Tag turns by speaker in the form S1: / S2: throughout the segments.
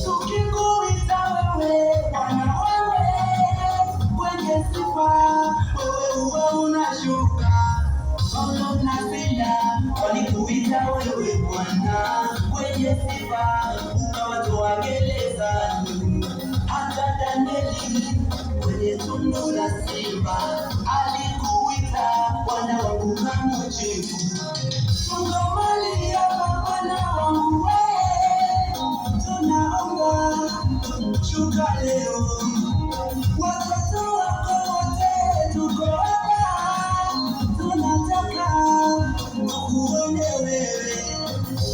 S1: Tukikuita wewe Bwana, wewe kwenye sifa, wewe unashuka. Paulo na Sila walikuita wewe Bwana kwenye sifa, ukawatoa gerezani. Hata Danieli kwenye tundu la simba alikuita Bwana wangu kamjibu. Tungomalia Bwana wangu wewe, tunaomba shuka leo. Watoto wako wote tuko hapa, tunataka tukuone wewe,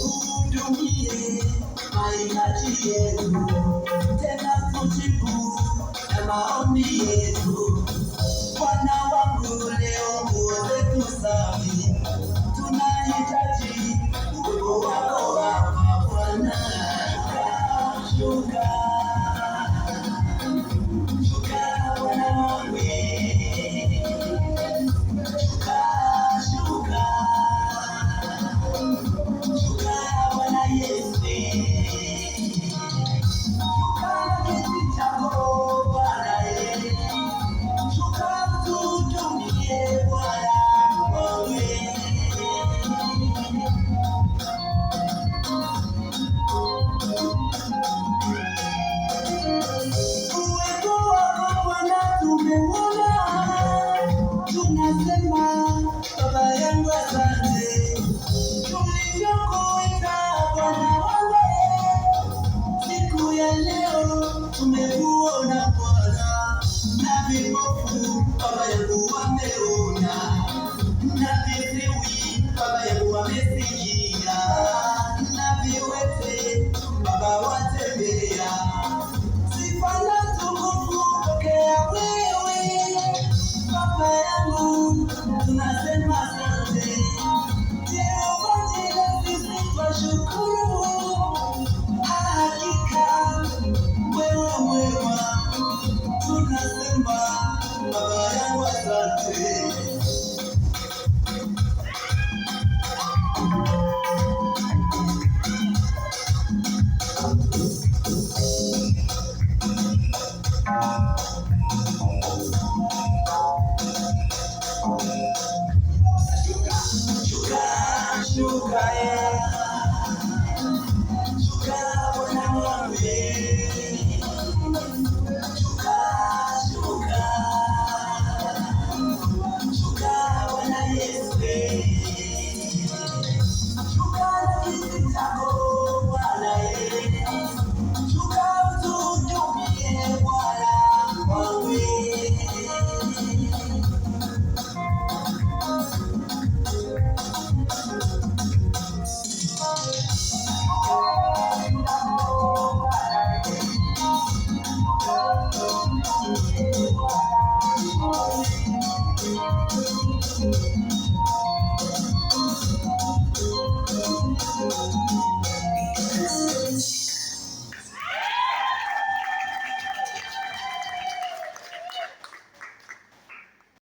S1: uhudumie mahitaji yetu, tena tujibu na maombi yetu. Bwana wangu leo nguo zetu safi,